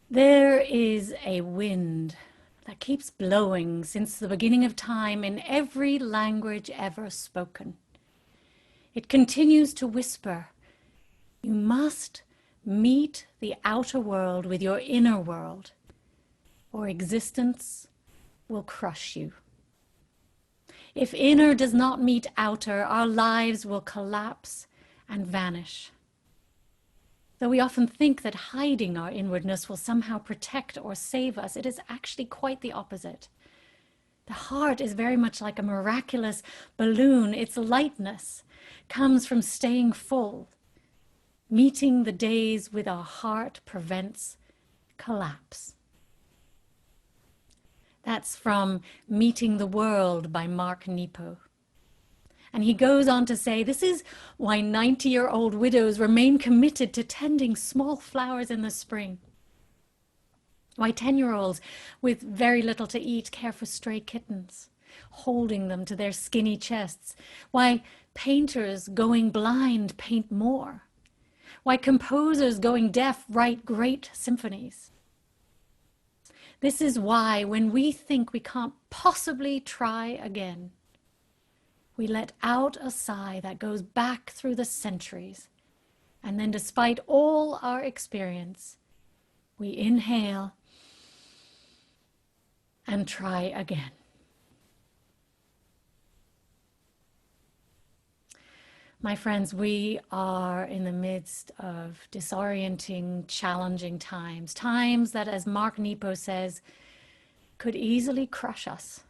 There is a wind that keeps blowing since the beginning of time in every language ever spoken. It continues to whisper, you must meet the outer world with your inner world, or existence will crush you. If inner does not meet outer, our lives will collapse and vanish. Though we often think that hiding our inwardness will somehow protect or save us, it is actually quite the opposite. The heart is very much like a miraculous balloon. Its lightness comes from staying full. Meeting the days with our heart prevents collapse. That's from Meeting the World by Mark Nepo. And he goes on to say, this is why 90-year-old widows remain committed to tending small flowers in the spring. Why 10-year-olds with very little to eat care for stray kittens, holding them to their skinny chests. Why painters going blind paint more. Why composers going deaf write great symphonies. This is why when we think we can't possibly try again, we let out a sigh that goes back through the centuries. And then despite all our experience, we inhale and try again. My friends, we are in the midst of disorienting, challenging times. Times that, as Mark Nepo says, could easily crush us.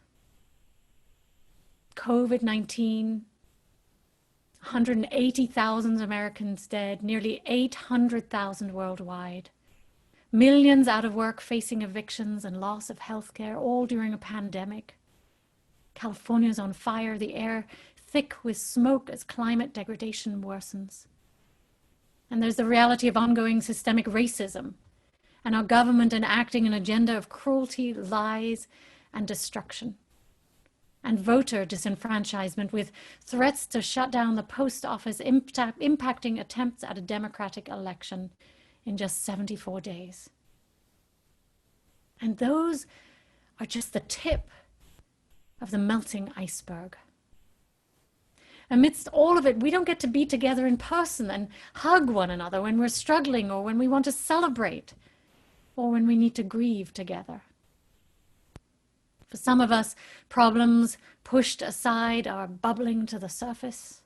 COVID-19, 180,000 Americans dead, nearly 800,000 worldwide. Millions out of work facing evictions and loss of healthcare, all during a pandemic. California's on fire, the air thick with smoke as climate degradation worsens. And there's the reality of ongoing systemic racism and our government enacting an agenda of cruelty, lies, and destruction. And voter disenfranchisement with threats to shut down the post office, impacting attempts at a democratic election in just 74 days. And those are just the tip of the melting iceberg. Amidst all of it, we don't get to be together in person and hug one another when we're struggling or when we want to celebrate or when we need to grieve together. For some of us, problems pushed aside are bubbling to the surface,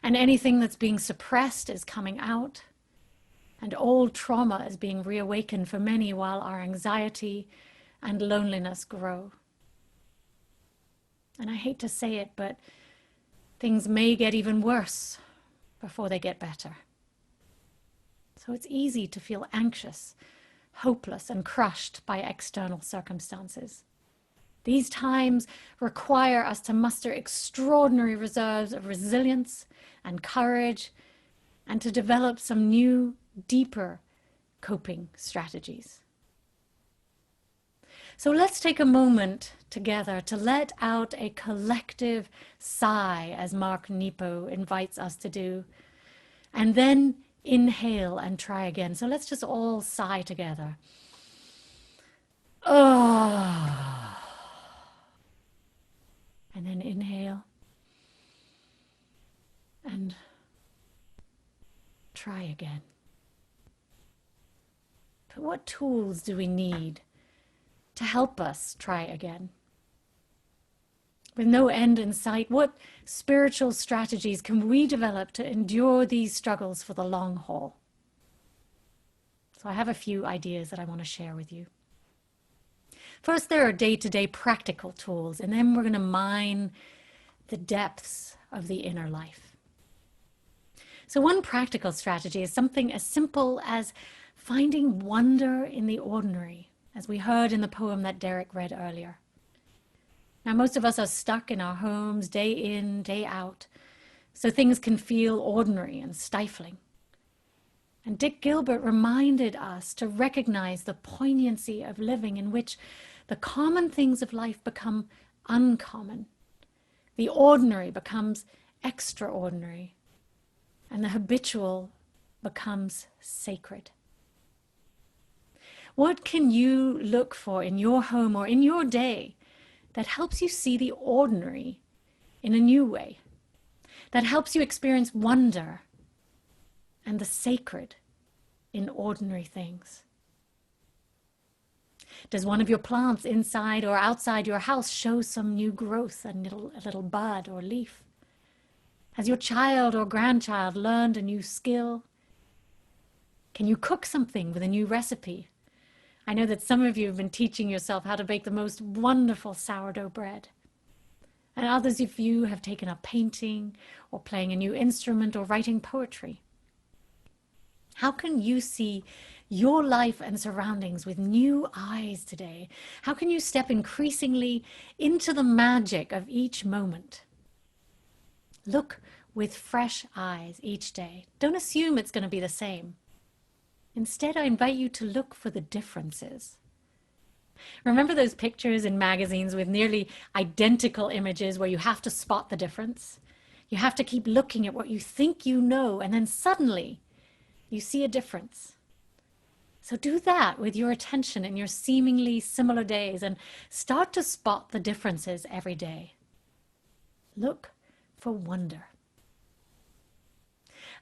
and anything that's being suppressed is coming out, and old trauma is being reawakened for many while our anxiety and loneliness grow. And I hate to say it, but things may get even worse before they get better. So it's easy to feel anxious, hopeless, and crushed by external circumstances. These times require us to muster extraordinary reserves of resilience and courage, and to develop some new, deeper coping strategies. So let's take a moment together to let out a collective sigh, as Mark Nepo invites us to do, and then inhale and try again. So let's just all sigh together. Oh. And then inhale and try again. But what tools do we need to help us try again? With no end in sight, what spiritual strategies can we develop to endure these struggles for the long haul? So I have a few ideas that I want to share with you. First, there are day-to-day practical tools, and then we're going to mine the depths of the inner life. So one practical strategy is something as simple as finding wonder in the ordinary, as we heard in the poem that Derek read earlier. Now, most of us are stuck in our homes day in, day out, so things can feel ordinary and stifling. And Dick Gilbert reminded us to recognize the poignancy of living in which the common things of life become uncommon. The ordinary becomes extraordinary, and the habitual becomes sacred. What can you look for in your home or in your day that helps you see the ordinary in a new way, that helps you experience wonder and the sacred in ordinary things? Does one of your plants inside or outside your house show some new growth, a little bud or leaf? Has your child or grandchild learned a new skill? Can you cook something with a new recipe? I know that some of you have been teaching yourself how to bake the most wonderful sourdough bread. And others of you have taken up painting or playing a new instrument or writing poetry. How can you see your life and surroundings with new eyes today? How can you step increasingly into the magic of each moment? Look with fresh eyes each day. Don't assume it's going to be the same. Instead, I invite you to look for the differences. Remember those pictures in magazines with nearly identical images where you have to spot the difference? You have to keep looking at what you think you know, and then suddenly you see a difference. So do that with your attention in your seemingly similar days and start to spot the differences every day. Look for wonder.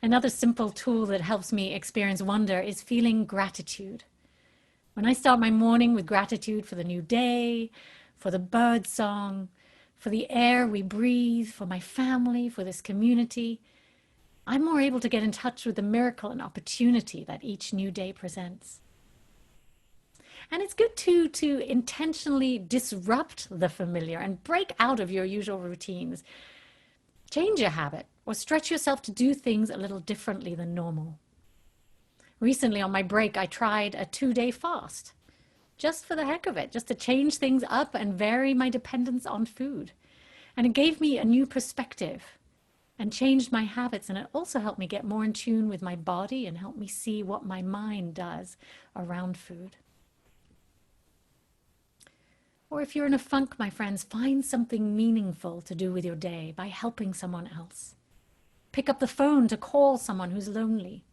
Another simple tool that helps me experience wonder is feeling gratitude. When I start my morning with gratitude for the new day, for the bird song, for the air we breathe, for my family, for this community, I'm more able to get in touch with the miracle and opportunity that each new day presents. And it's good too to intentionally disrupt the familiar and break out of your usual routines. Change your habit or stretch yourself to do things a little differently than normal. Recently on my break, I tried a 2-day fast, just for the heck of it, just to change things up and vary my dependence on food. And it gave me a new perspective and changed my habits, and it also helped me get more in tune with my body and helped me see what my mind does around food. Or if you're in a funk, my friends, find something meaningful to do with your day by helping someone else. Pick up the phone to call someone who's lonely,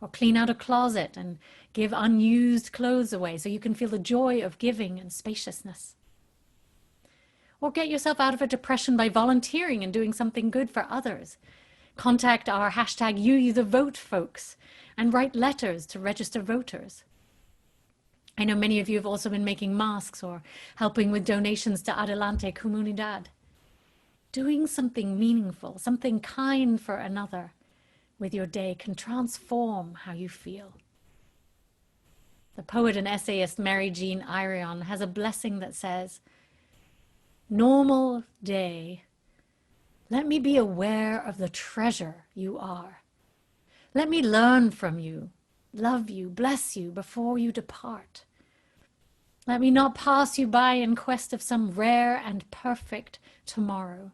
or clean out a closet and give unused clothes away so you can feel the joy of giving and spaciousness. Or get yourself out of a depression by volunteering and doing something good for others. Contact our hashtag #YouTheVote folks and write letters to register voters. I know many of you have also been making masks or helping with donations to Adelante Comunidad. Doing something meaningful, something kind for another with your day can transform how you feel. The poet and essayist Mary Jean Irion has a blessing that says, "Normal day, let me be aware of the treasure you are. Let me learn from you, love you, bless you before you depart. Let me not pass you by in quest of some rare and perfect tomorrow.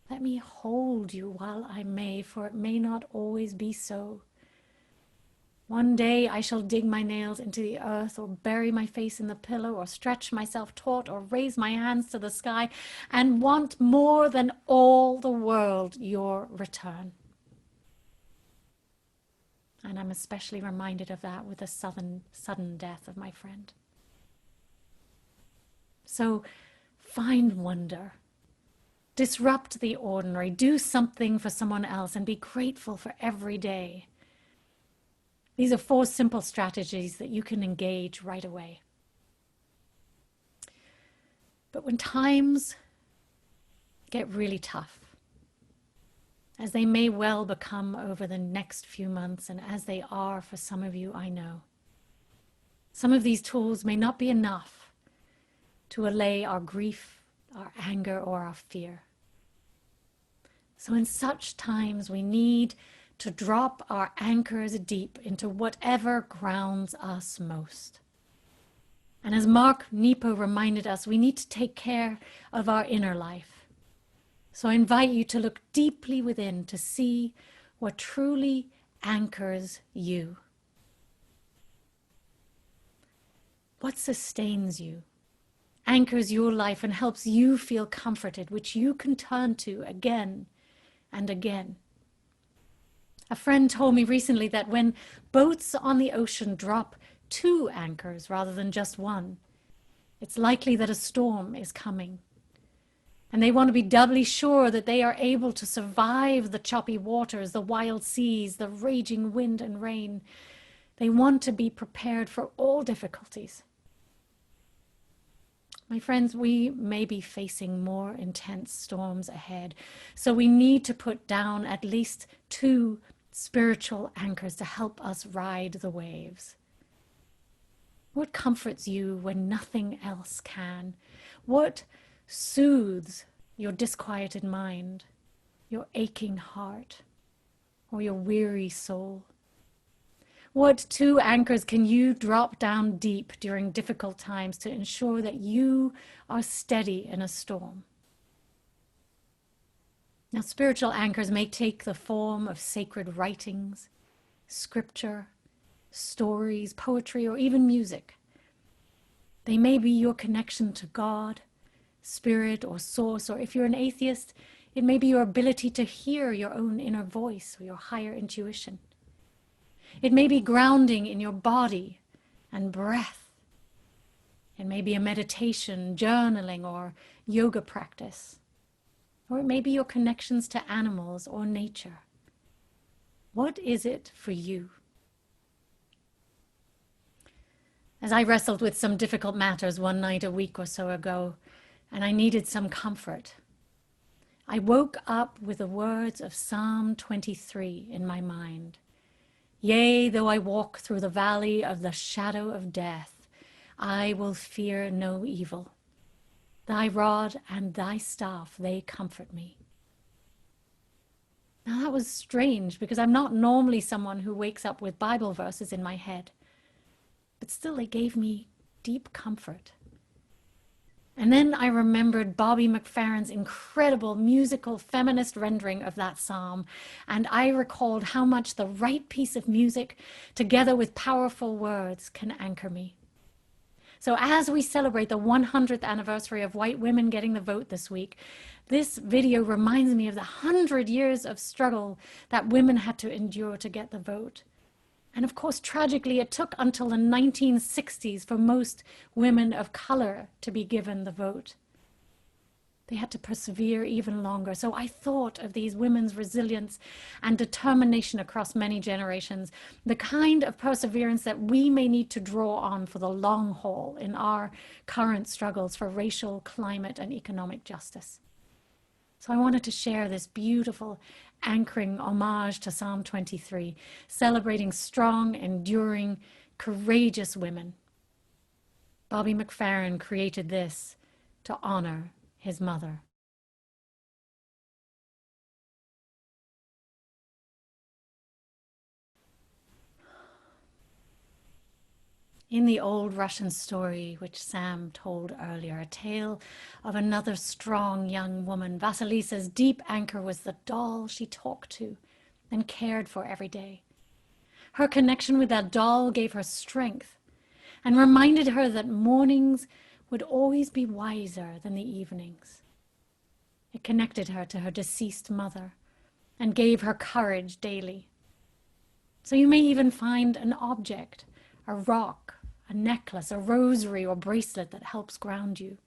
Let me hold you while I may, for it may not always be so. One day I shall dig my nails into the earth, or bury my face in the pillow, or stretch myself taut, or raise my hands to the sky, and want more than all the world your return." And I'm especially reminded of that with the sudden death of my friend. So find wonder. Disrupt the ordinary. Do something for someone else and be grateful for every day. These are 4 simple strategies that you can engage right away. But when times get really tough, as they may well become over the next few months, and as they are for some of you, I know, some of these tools may not be enough to allay our grief, our anger, or our fear. So in such times, we need to drop our anchors deep into whatever grounds us most. And as Mark Nepo reminded us, we need to take care of our inner life. So I invite you to look deeply within to see what truly anchors you. What sustains you, anchors your life, and helps you feel comforted, which you can turn to again and again. A friend told me recently that when boats on the ocean drop two anchors rather than just one. It's likely that a storm is coming. And they want to be doubly sure that they are able to survive the choppy waters, the wild seas, the raging wind and rain. They want to be prepared for all difficulties. My friends, we may be facing more intense storms ahead, so we need to put down at least two spiritual anchors to help us ride the waves. What comforts you when nothing else can? What soothes your disquieted mind, your aching heart, or your weary soul? What two anchors can you drop down deep during difficult times to ensure that you are steady in a storm? Now, spiritual anchors may take the form of sacred writings, scripture, stories, poetry, or even music. They may be your connection to God, spirit, or source, or if you're an atheist, it may be your ability to hear your own inner voice or your higher intuition. It may be grounding in your body and breath. It may be a meditation, journaling, or yoga practice. Or it may be your connections to animals or nature. What is it for you? As I wrestled with some difficult matters one night a week or so ago, and I needed some comfort, I woke up with the words of Psalm 23 in my mind. Yea, though I walk through the valley of the shadow of death, I will fear no evil. Thy rod and thy staff, they comfort me. Now that was strange because I'm not normally someone who wakes up with Bible verses in my head, but still they gave me deep comfort. And then I remembered Bobby McFerrin's incredible musical feminist rendering of that psalm, and I recalled how much the right piece of music, together with powerful words, can anchor me. So as we celebrate the 100th anniversary of white women getting the vote this week, this video reminds me of the 100 years of struggle that women had to endure to get the vote. And of course, tragically, it took until the 1960s for most women of color to be given the vote. They had to persevere even longer. So I thought of these women's resilience and determination across many generations, the kind of perseverance that we may need to draw on for the long haul in our current struggles for racial, climate, and economic justice. So I wanted to share this beautiful anchoring homage to Psalm 23, celebrating strong, enduring, courageous women. Bobby McFerrin created this to honor his mother. In the old Russian story, which Sam told earlier, a tale of another strong young woman, Vasilisa's deep anchor was the doll she talked to and cared for every day. Her connection with that doll gave her strength and reminded her that mornings would always be wiser than the evenings. It connected her to her deceased mother and gave her courage daily. So you may even find an object, a rock, a necklace, a rosary, or bracelet that helps ground you.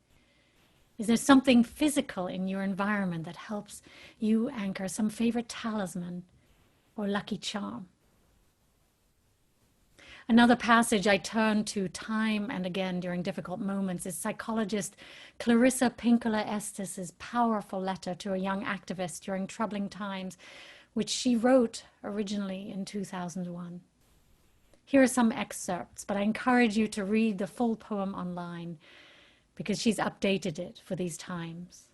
Is there something physical in your environment that helps you anchor, some favorite talisman or lucky charm? Another passage I turn to time and again during difficult moments is psychologist Clarissa Pinkola Estes' powerful letter to a young activist during troubling times, which she wrote originally in 2001. Here are some excerpts, but I encourage you to read the full poem online because she's updated it for these times.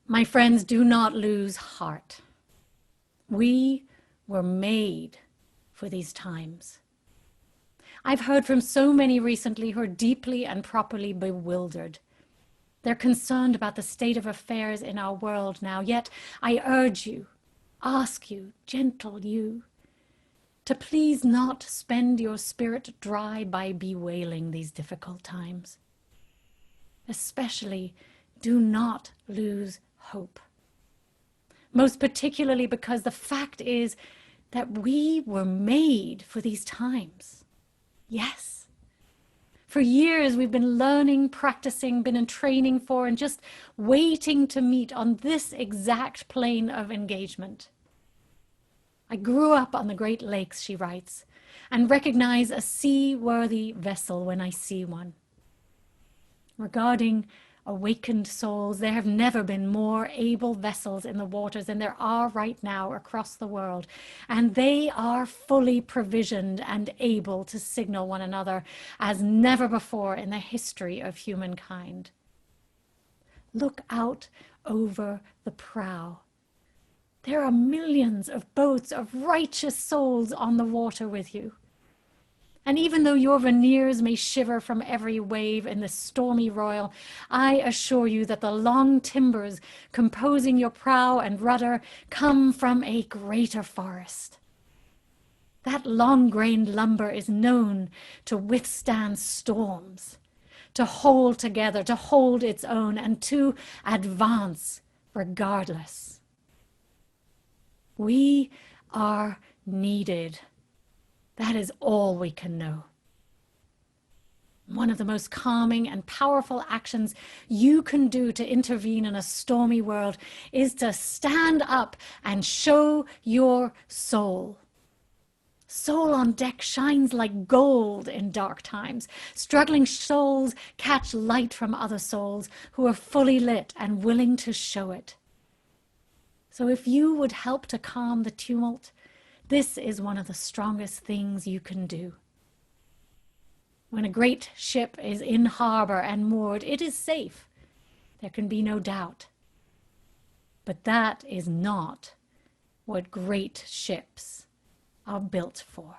My friends, do not lose heart. We were made for these times. I've heard from so many recently who are deeply and properly bewildered. They're concerned about the state of affairs in our world now, yet I urge you, ask you, gentle you, to please not spend your spirit dry by bewailing these difficult times. Especially, do not lose hope. Most particularly because the fact is that we were made for these times. Yes. For years, we've been learning, practicing, been in training for, and just waiting to meet on this exact plane of engagement. I grew up on the Great Lakes, she writes, and recognize a seaworthy vessel when I see one. Regarding awakened souls, there have never been more able vessels in the waters than there are right now across the world, and they are fully provisioned and able to signal one another as never before in the history of humankind. Look out over the prow. There are millions of boats of righteous souls on the water with you. And even though your veneers may shiver from every wave in the stormy royal, I assure you that the long timbers composing your prow and rudder come from a greater forest. That long-grained lumber is known to withstand storms, to hold together, to hold its own, and to advance regardless. We are needed. That is all we can know. One of the most calming and powerful actions you can do to intervene in a stormy world is to stand up and show your soul. Soul on deck shines like gold in dark times. Struggling souls catch light from other souls who are fully lit and willing to show it. So if you would help to calm the tumult, this is one of the strongest things you can do. When a great ship is in harbor and moored, it is safe. There can be no doubt. But that is not what great ships are built for.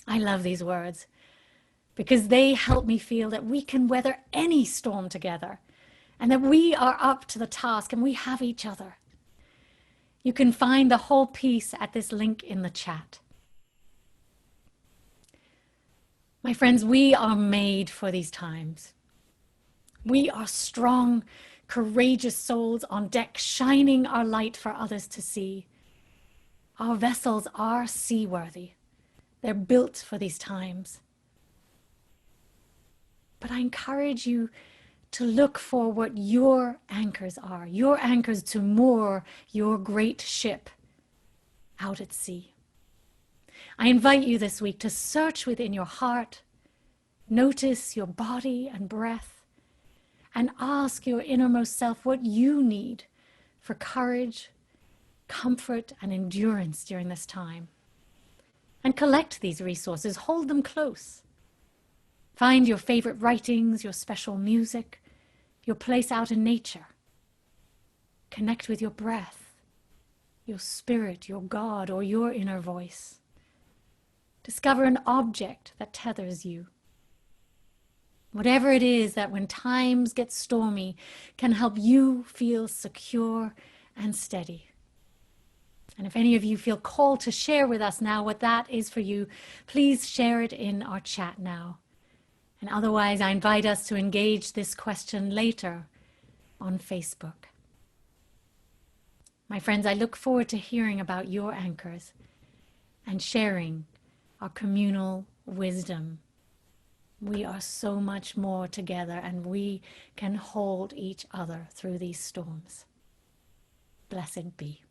I love these words because they help me feel that we can weather any storm together and that we are up to the task and we have each other. You can find the whole piece at this link in the chat. My friends, we are made for these times. We are strong, courageous souls on deck, shining our light for others to see. Our vessels are seaworthy. They're built for these times. But I encourage you to look for what your anchors are, your anchors to moor your great ship out at sea. I invite you this week to search within your heart, notice your body and breath, and ask your innermost self what you need for courage, comfort, and endurance during this time. And collect these resources, hold them close. Find your favorite writings, your special music, your place out in nature. Connect with your breath, your spirit, your God, or your inner voice. Discover an object that tethers you. Whatever it is that when times get stormy can help you feel secure and steady. And if any of you feel called to share with us now what that is for you, please share it in our chat now. And otherwise, I invite us to engage this question later on Facebook. My friends, I look forward to hearing about your anchors and sharing our communal wisdom. We are so much more together, and we can hold each other through these storms. Blessed be.